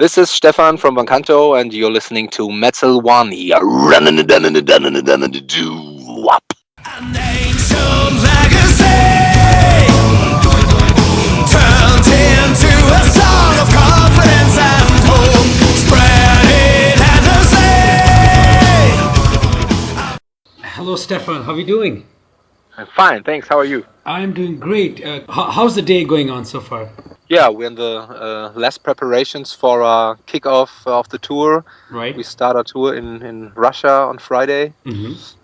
This is Stefan from Canto, and you're listening to Metal Wani. An ancient legacy turned into a song of confidence and hope, spreading endlessly. Hello, Stefan. How are you doing? I'm fine, thanks. How are you? I'm doing great. How's the day going on so far? Yeah, we're in the last preparations for our kickoff of the tour. Right. We start our tour in Russia on Friday,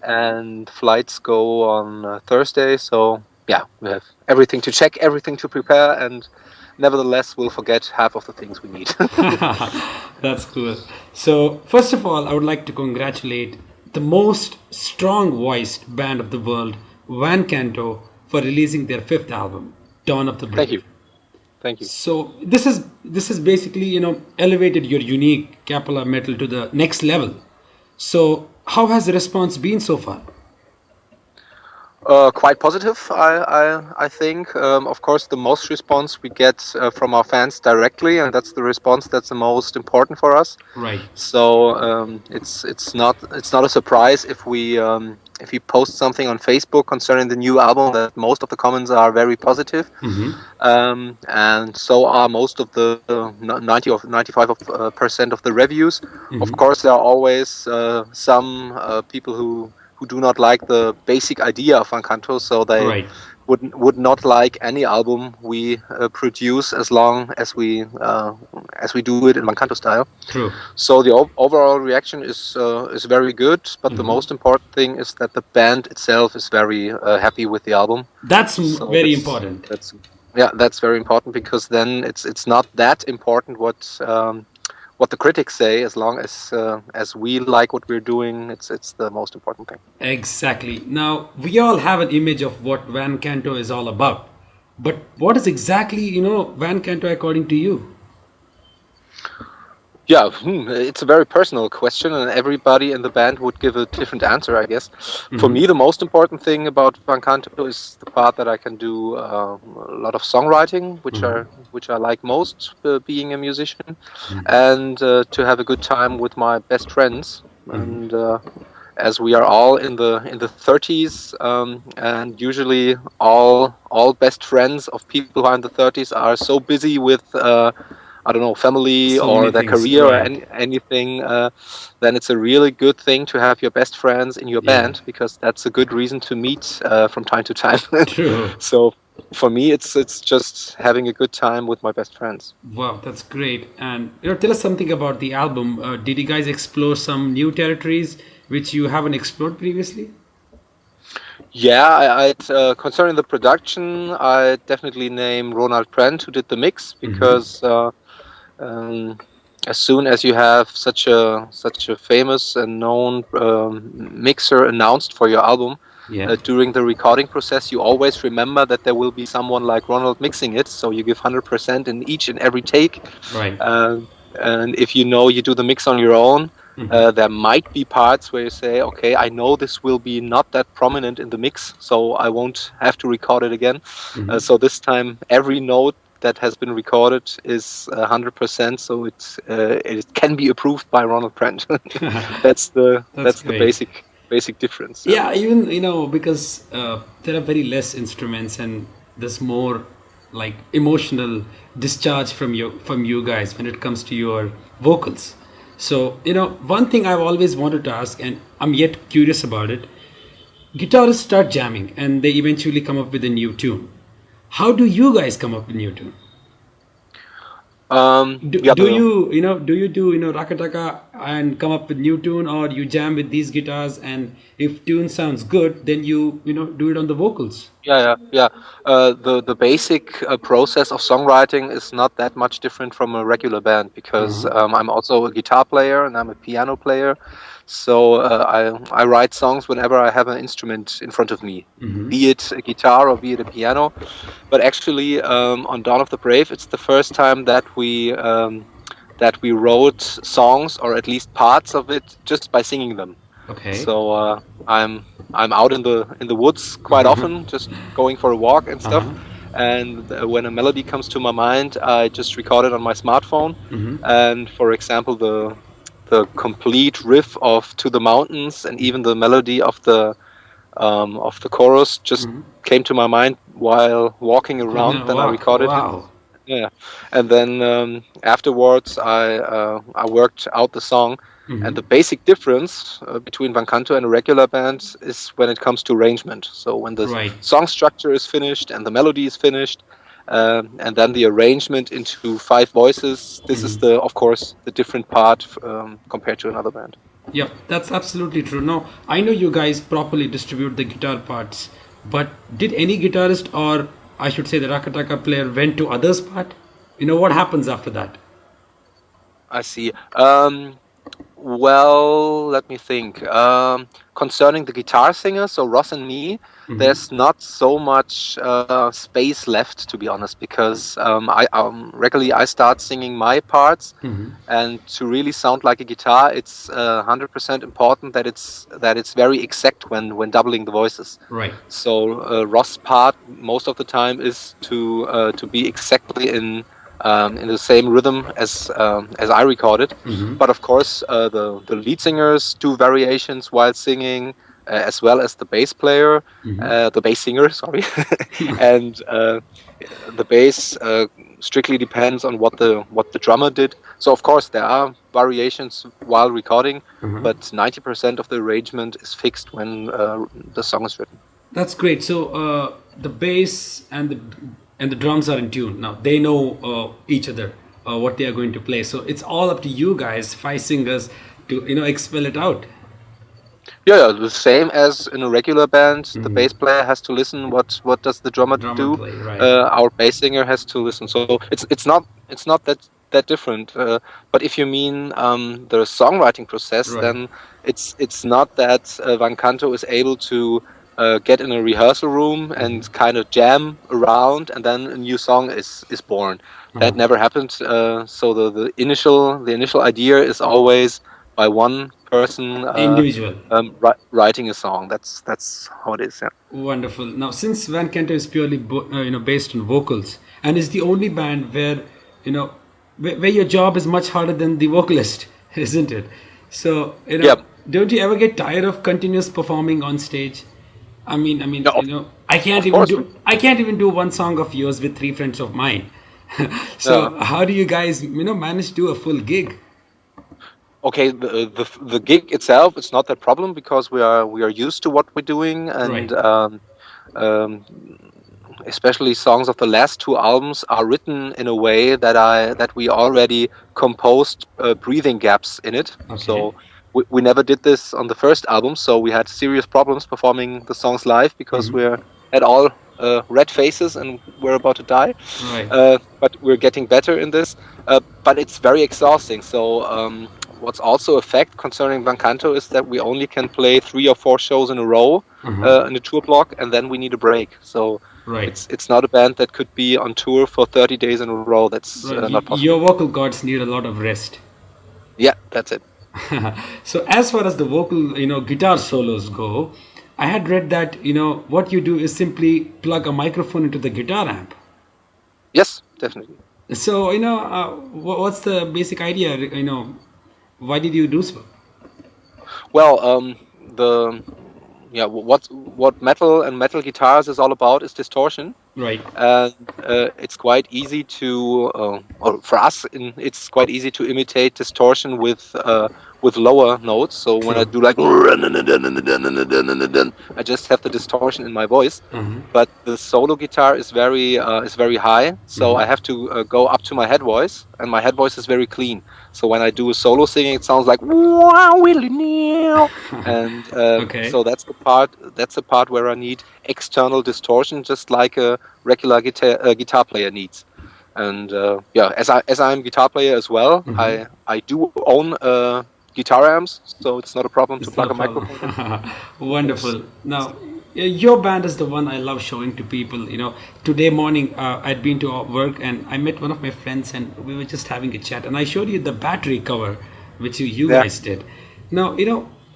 and flights go on Thursday. So, yeah, we have everything to check, everything to prepare, and nevertheless, we'll forget half of the things we need. That's cool. So, first of all, I would like to congratulate the most strong-voiced band of the world, Canto, for releasing their fifth album, Dawn of the Brave. Thank you. So this is basically elevated your unique cappella metal to the next level. So how has the response been so far? Quite positive, I think. Of course, the most response we get from our fans directly, and that's the response that's the most important for us. Right. So it's not a surprise if we post something on Facebook concerning the new album that most of the comments are very positive, and so are most of the 90 or 95% of the reviews. Of course, there are always some people who do not like the basic idea of Canto, so they would not like any album we produce as long as we do it in Canto style. True. So the overall reaction is very good, but the most important thing is that the band itself is very happy with the album. That's very important. That's very important, because then it's not that important what the critics say, as long as we like what we're doing. It's the most important thing. Exactly. Now we all have an image of what Canto is all about, but what is exactly Canto according to you? Yeah, it's a very personal question, and everybody in the band would give a different answer, I guess. For me, the most important thing about Canto is the part that I can do a lot of songwriting, which I like most, being a musician, and to have a good time with my best friends. And as we are all in the 30s, and usually all best friends of people who are in the 30s are so busy with family or their career or anything, then it's a really good thing to have your best friends in your band, because that's a good reason to meet from time to time. True. So for me, it's just having a good time with my best friends. Wow, that's great. And tell us something about the album. Did you guys explore some new territories which you haven't explored previously? Yeah, concerning the production, I definitely name Ronald Brent, who did the mix, because as soon as you have such a famous and known mixer announced for your album, during the recording process, you always remember that there will be someone like Ronald mixing it, so you give 100% in each and every take. Right. And if you do the mix on your own, there might be parts where you say, okay, I know this will be not that prominent in the mix, so I won't have to record it again. So this time, every note that has been recorded is 100%, so it can be approved by Ronald Brent. That's the basic difference. Yeah, even because there are very less instruments, and there's more like emotional discharge from you guys when it comes to your vocals. So one thing I've always wanted to ask, and I'm yet curious about it: guitarists start jamming, and they eventually come up with a new tune. How do you guys come up with new tune? Do you do rakataka and come up with new tune, or you jam with these guitars, and if tune sounds good, then you do it on the vocals? Yeah. The basic process of songwriting is not that much different from a regular band, because I'm also a guitar player and I'm a piano player. So I write songs whenever I have an instrument in front of me, be it a guitar or be it a piano. But actually, on Dawn of the Brave, it's the first time that we wrote songs, or at least parts of it, just by singing them. Okay. So I'm out in the woods quite often, just going for a walk and stuff. and when a melody comes to my mind, I just record it on my smartphone. And for example, the complete riff of "To the Mountains" and even the melody of the chorus just came to my mind while walking around. Then I recorded it. Yeah, and then afterwards I worked out the song, and the basic difference between Van Canto and a regular band is when it comes to arrangement. So when the song structure is finished and the melody is finished, and then the arrangement into 5 voices, this is of course the different part compared to another band. Yeah, that's absolutely true. Now, I know you guys properly distribute the guitar parts, but did any guitarist, or I should say the Rakataka player, went to others' part? What happens after that? I see. Well, let me think. Concerning the guitar singer, so Ross and me, there's not so much space left, to be honest, because I regularly I start singing my parts, and to really sound like a guitar, it's 100% important that it's very exact when doubling the voices. Right. So Ross' part most of the time is to be exactly in the same rhythm as I recorded. But of course, the lead singers do variations while singing, as well as the bass player, the bass singer, sorry, and the bass strictly depends on what the drummer did. So of course there are variations while recording, but 90% of the arrangement is fixed when the song is written. That's great. So the bass and the drums are in tune. Now they know each other, what they are going to play. So it's all up to you guys, 5 singers, to expel it out. Yeah, the same as in a regular band. The bass player has to listen what does the drummer do. Play, right. Our bass singer has to listen. So it's not that different. But if you mean the songwriting process, then it's not that Van Canto is able to get in a rehearsal room and kind of jam around, and then a new song is born. That never happened. So the initial idea is always by one person, individual, writing a song. That's how it is. Yeah. Wonderful. Now, since Van Canto is purely based on vocals, and is the only band where where your job is much harder than the vocalist, isn't it? So don't you ever get tired of continuous performing on stage? I mean, no, I can't even do one song of yours with 3 friends of mine. So how do you guys manage to do a full gig? Okay, the gig itself, it's not that problem because we are used to what we're doing, and especially songs of the last 2 albums are written in a way that we already composed breathing gaps in it. Okay. So we never did this on the first album, so we had serious problems performing the songs live because we had all red faces and we're about to die. Right. But we're getting better in this. But it's very exhausting. So what's also a fact concerning Van Canto is that we only can play 3 or 4 shows in a row in a tour block, and then we need a break. So it's not a band that could be on tour for 30 days in a row. That's not possible. Your vocal cords need a lot of rest. Yeah, that's it. So as far as the vocal, guitar solos go, I had read that, what you do is simply plug a microphone into the guitar amp. Yes, definitely. So, what's the basic idea, why did you do so? Well, what metal guitars is all about is distortion. Right. And it's quite easy to, or for us, it's quite easy to imitate distortion with lower notes. So when I do like, I just have the distortion in my voice. But the solo guitar is very high, so I have to go up to my head voice, and my head voice is very clean. So when I do a solo singing, it sounds like and so that's the part where I need external distortion, just like a regular guitar player needs. And as I'm a guitar player as well, I do own guitar amps, so it's not a problem to plug a microphone. Wonderful. Now, your band is the one I love showing to people. Today morning I'd been to work and I met one of my friends and we were just having a chat, and I showed you the battery cover which you guys did. Now,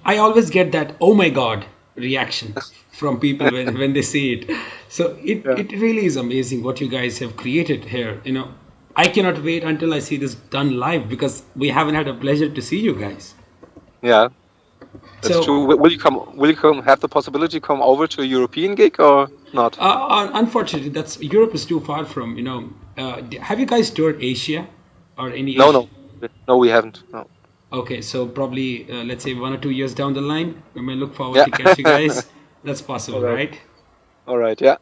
I always get that "oh my god" reaction from people when they see it. So it really is amazing what you guys have created here. I cannot wait until I see this done live, because we haven't had a pleasure to see you guys. Yeah, that's So true. Will you come? Will you come? Have the possibility to come over to a European gig or not? unfortunately, Europe is too far from. Have you guys toured Asia or any No, Asia? no, we haven't. No. Okay, so probably let's say 1 or 2 years down the line, we may look forward Yeah. to catch you guys. That's possible, Alright. right? All right. Yeah.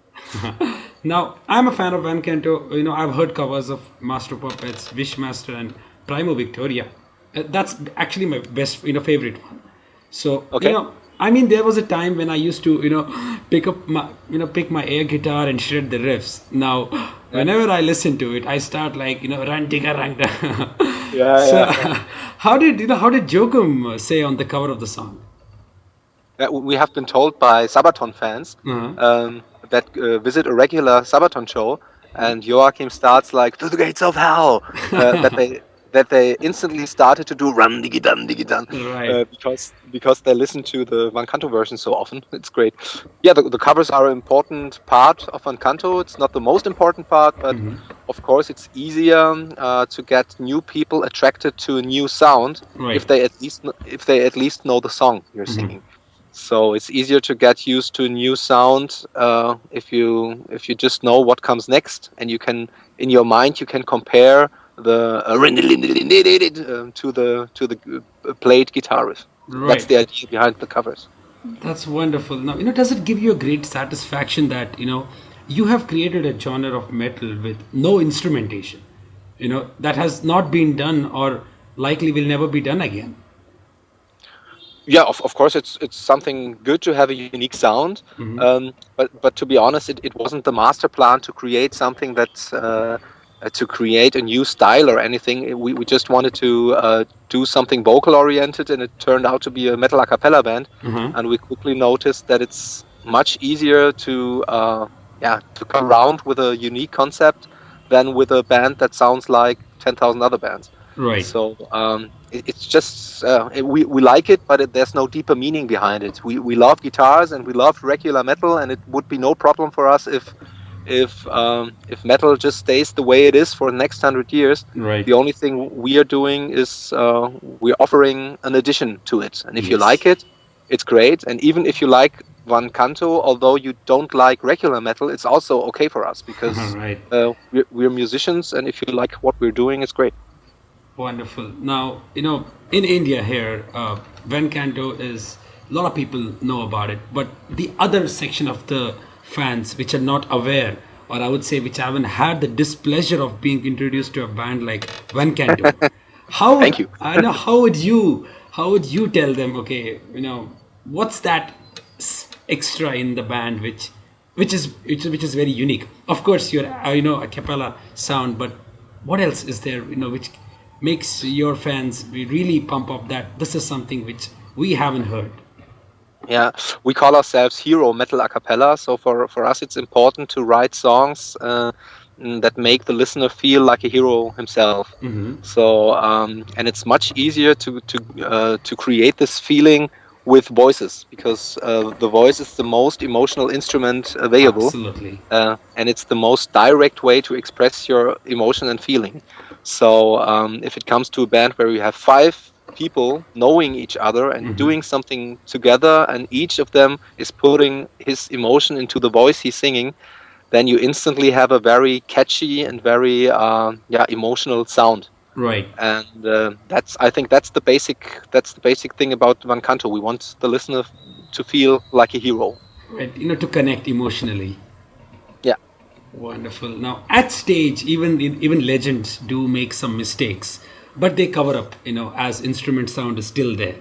Now, I'm a fan of Van Canto. I've heard covers of Master Puppets, Wishmaster, and Primo Victoria. That's actually my best, favorite one. So, Okay. there was a time when I used to, pick my air guitar and shred the riffs. Now, whenever I listen to it, I start like, run digga rang da. So, how did Jokum say on the cover of the song? We have been told by Sabaton fans that visit a regular Sabaton show, and Joachim starts like "To the gates of hell," that they instantly started to do "Rum diggy dun diggy dun," Right. because they listen to the Van Canto version so often. It's great. Yeah, the covers are an important part of Van Canto. It's not the most important part, but of course it's easier to get new people attracted to a new sound Right. if they at least know the song you're singing. So it's easier to get used to a new sound if you just know what comes next, and you can, in your mind, you can compare the to the played guitar riff. Right. That's the idea behind the covers. That's wonderful. Now, does it give you a great satisfaction that, you have created a genre of metal with no instrumentation, that has not been done or likely will never be done again? Yeah, of course, it's something good to have a unique sound. But to be honest, it wasn't the master plan to create something that's to create a new style or anything. We just wanted to do something vocal oriented, and it turned out to be a metal a cappella band. And we quickly noticed that it's much easier to come around with a unique concept than with a band that sounds like 10,000 other bands. Right. So it's just we like it, but there's no deeper meaning behind it. We love guitars and we love regular metal, and it would be no problem for us if metal just stays the way it is for the next 100 years. Right. The only thing we are doing is we're offering an addition to it, and if you Yes. like it, it's great. And even if you like Van Canto, although you don't like regular metal, it's also okay for us because Right. we're musicians, and if you like what we're doing, it's great. Wonderful. Now, in India here, Van Canto is, a lot of people know about it, but the other section of the fans which are not aware, or I would say which haven't had the displeasure of being introduced to a band like Van Canto, Thank you. I know, how would you tell them, okay, what's that extra in the band which is very unique? Of course, you're a cappella sound, but what else is there, which makes your fans really pump up that this is something which we haven't heard? Yeah, we call ourselves hero metal a cappella. So for us, it's important to write songs that make the listener feel like a hero himself. So and it's much easier to create this feeling with voices, because the voice is the most emotional instrument available. Absolutely. And it's the most direct way to express your emotion and feeling. So if it comes to a band where you have 5 people knowing each other and doing something together, and each of them is putting his emotion into the voice he's singing, then you instantly have a very catchy and very emotional sound. Right. And I think that's the basic thing about Van Canto. We want the listener to feel like a hero. Right. To connect emotionally. Yeah. Wonderful. Now, at stage, even legends do make some mistakes, but they cover up, as instrument sound is still there.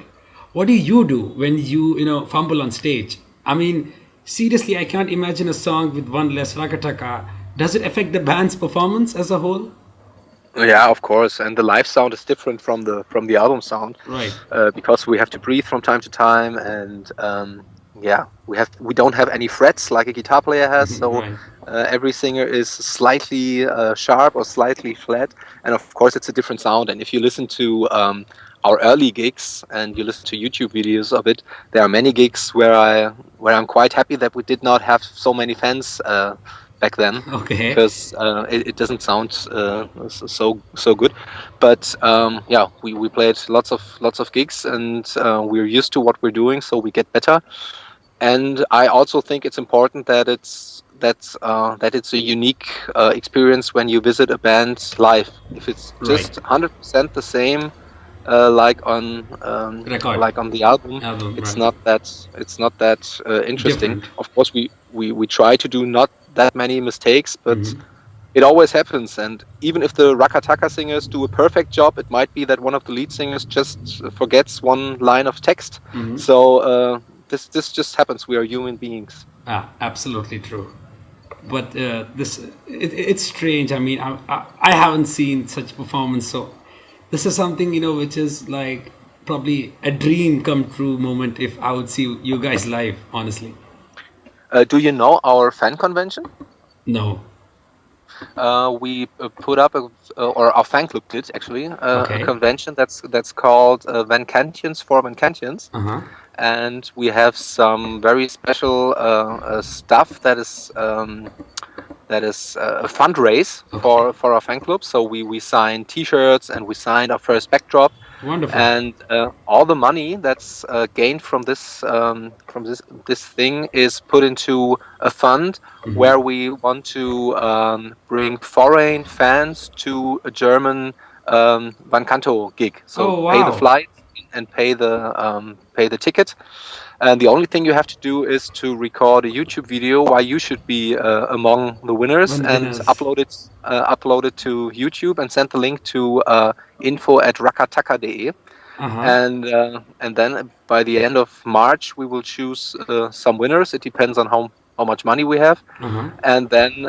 What do you do when you fumble on stage? I mean, seriously, I can't imagine a song with one less rakataka. Does it affect the band's performance as a whole? Yeah, of course. And the live sound is different from the album sound, Right. Because we have to breathe from time to time, and we don't have any frets like a guitar player has. So Right. every singer is slightly sharp or slightly flat, and of course it's a different sound. And if you listen to our early gigs and you listen to YouTube videos of it, there are many gigs where I'm quite happy that we did not have so many fans back then, Okay. because it doesn't sound so good. But we played lots of gigs, and we're used to what we're doing, so we get better. And I also think it's important that it's a unique experience when you visit a band live. If it's just 100% the same, like on the album, it's not that interesting. Different. Of course, we try to do not that many mistakes, but it always happens. And even if the Rakataka singers do a perfect job, it might be that one of the lead singers just forgets one line of text. So this just happens. We are human beings. Absolutely true. But it's strange. I mean, I haven't seen such performance, so this is something, which is like probably a dream come true moment if I would see you guys live, honestly. Do you know our fan convention? No. We put up or our fan club did actually a convention that's called Vancantians for Vancantians. And we have some very special stuff that is a fundraise for our fan club. So we signed T-shirts and we signed our first backdrop. Wonderful. And all the money that's gained from this thing is put into a fund where we want to bring foreign fans to a German Van Canto gig. So pay the flight and pay the ticket. And the only thing you have to do is to record a YouTube video why you should be among the winners and upload it to YouTube and send the link to info@rakataka.de. And then by the end of March we will choose some winners. It depends on how much money we have, and then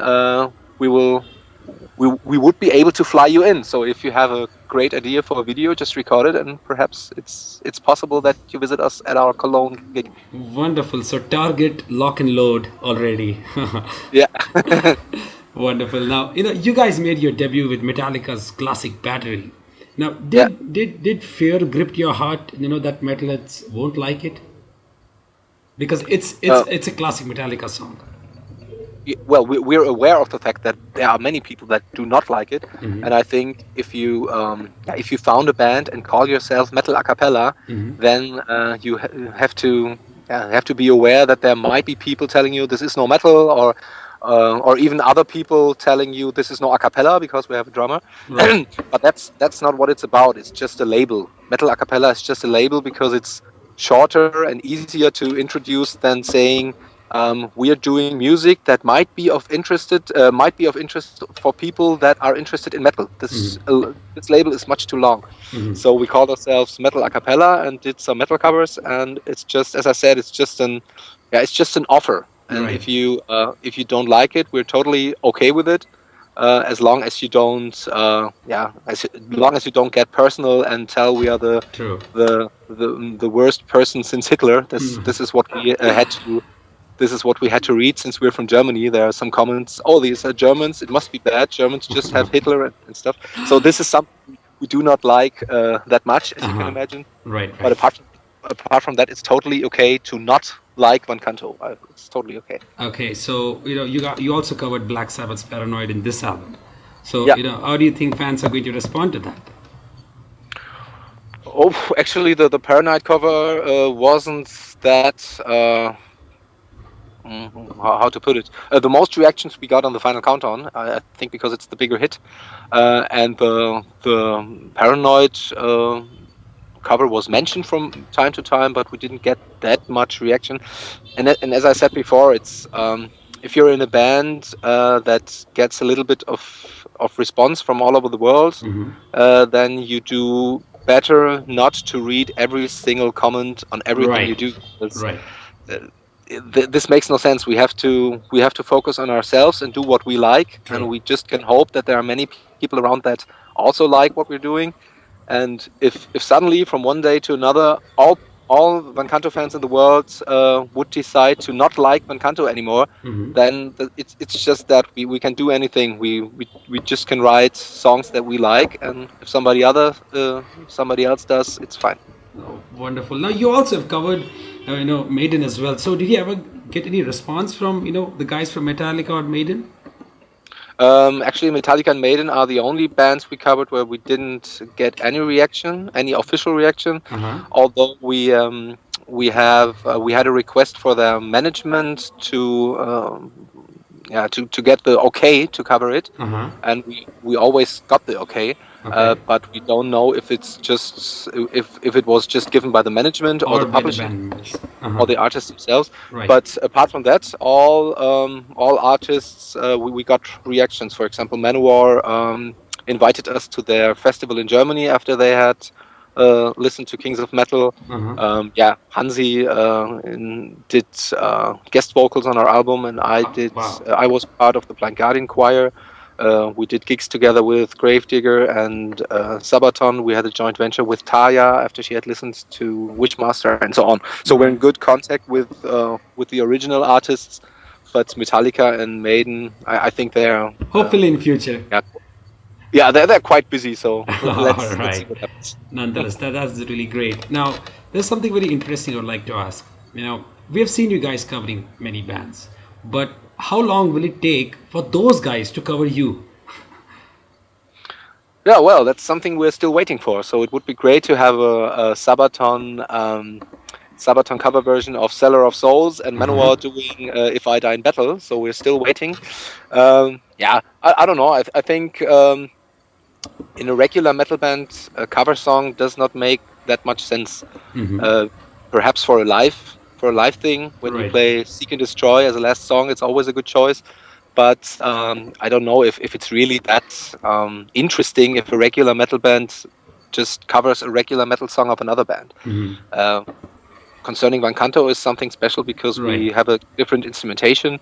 we would be able to fly you in. So if you have a great idea for a video, just record it, and perhaps it's possible that you visit us at our Cologne gig. Wonderful. So target lock and load already. Yeah. Wonderful. Now you guys made your debut with Metallica's classic Battery. Now did fear grip your heart? That metalheads won't like it, because it's a classic Metallica song. Well, we're aware of the fact that there are many people that do not like it, and I think if you found a band and call yourself metal a cappella, then you have to be aware that there might be people telling you this is no metal, or even other people telling you this is no a cappella because we have a drummer. Right. But that's not what it's about. It's just a label. Metal a cappella is just a label because it's shorter and easier to introduce than saying we are doing music that might be of interest for people that are interested in metal. This label is much too long, so we called ourselves Metal a cappella and did some metal covers. And it's just, as I said, it's just an offer. And if you don't like it, we're totally okay with it, as long as you don't long as you don't get personal and tell we are the worst person since Hitler. This is what we had to. This is what we had to read since we're from Germany. There are some comments. Oh, these are Germans. It must be bad. Germans just have Hitler and stuff. So this is something we do not like that much, as you can imagine. Right. But apart from that, it's totally okay to not like Van Canto. It's totally okay. Okay, so you also covered Black Sabbath's Paranoid in this album. So how do you think fans are going to respond to that? Oh, actually, the Paranoid cover wasn't that. How to put it? The most reactions we got on the Final Countdown, I think, because it's the bigger hit, and the Paranoid cover was mentioned from time to time, but we didn't get that much reaction. And as I said before, it's if you're in a band that gets a little bit of response from all over the world, then you do better not to read every single comment on everything you do. This makes no sense. We have to focus on ourselves and do what we like, and we just can hope that there are many people around that also like what we're doing. And if suddenly from one day to another all all Van Canto fans in the world would decide to not like Van Canto anymore, then it's just that we can do anything. We just can write songs that we like, and if somebody else does, it's fine. Oh, wonderful. Now you also have covered, Maiden as well. So did you ever get any response from the guys from Metallica or Maiden? Actually, Metallica and Maiden are the only bands we covered where we didn't get any reaction, any official reaction. Although we had a request for their management to get the okay to cover it, and we always got the okay. But we don't know if it's just if it was just given by the management or the publishing or the artists themselves. Right. But apart from that, all artists we got reactions. For example, Manowar invited us to their festival in Germany after they had listened to Kings of Metal. Hansi did guest vocals on our album, and I did. Wow. I was part of the Blind Guardian choir. We did gigs together with Gravedigger and Sabaton. We had a joint venture with Taya after she had listened to Witchmaster and so on. So we're in good contact with the original artists, but Metallica and Maiden, I think they're hopefully in future. Yeah, they're quite busy. So let's see what happens. Nonetheless, that's really great. Now, there's something very interesting I would like to ask. We have seen you guys covering many bands, but how long will it take for those guys to cover you? Yeah, well, that's something we're still waiting for. So it would be great to have a Sabaton cover version of Seller of Souls and Manowar doing If I Die in Battle. So we're still waiting. I don't know. I think in a regular metal band, a cover song does not make that much sense. Perhaps for a live thing, when we play Seek and Destroy as a last song, it's always a good choice. But I don't know if it's really that interesting if a regular metal band just covers a regular metal song of another band. Concerning Van Canto is something special because we have a different instrumentation.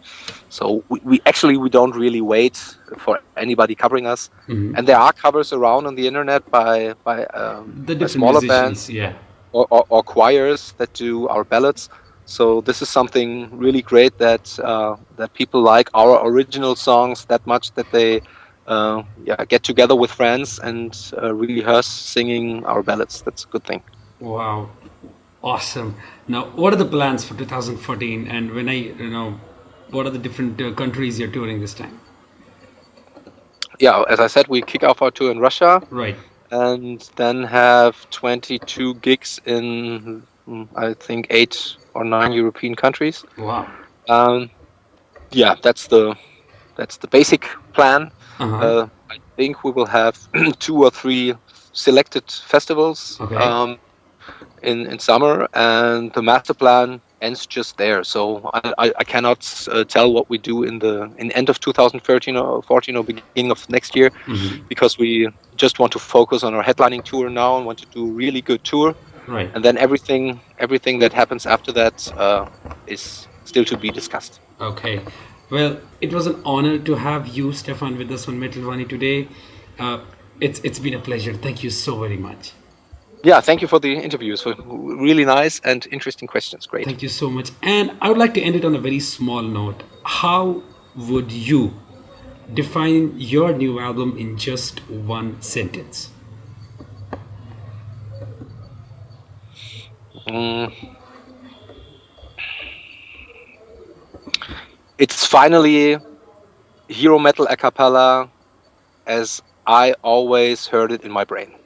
So we don't really wait for anybody covering us. And there are covers around on the internet by smaller bands or choirs that do our ballads. So this is something really great that people like our original songs that much that they get together with friends and rehearse singing our ballads. That's a good thing. Wow, awesome. Now, what are the plans for 2014? And what are the different countries you're touring this time? Yeah, as I said, we kick off our tour in Russia. Right. And then have 22 gigs in, I think, 8 or 9 European countries. Wow. That's the basic plan. I think we will have 2 or 3 selected festivals in summer, and the master plan ends just there. So I cannot tell what we do in end of 2013 or 14 or beginning of next year, because we just want to focus on our headlining tour now and want to do a really good tour. Right. And then everything that happens after that is still to be discussed. Okay. Well, it was an honor to have you, Stefan, with us on Metal Wani today. It's been a pleasure. Thank you so very much. Yeah, thank you for the interviews. For really nice and interesting questions. Great. Thank you so much. And I would like to end it on a very small note. How would you define your new album in just one sentence? It's finally hero metal a cappella as I always heard it in my brain.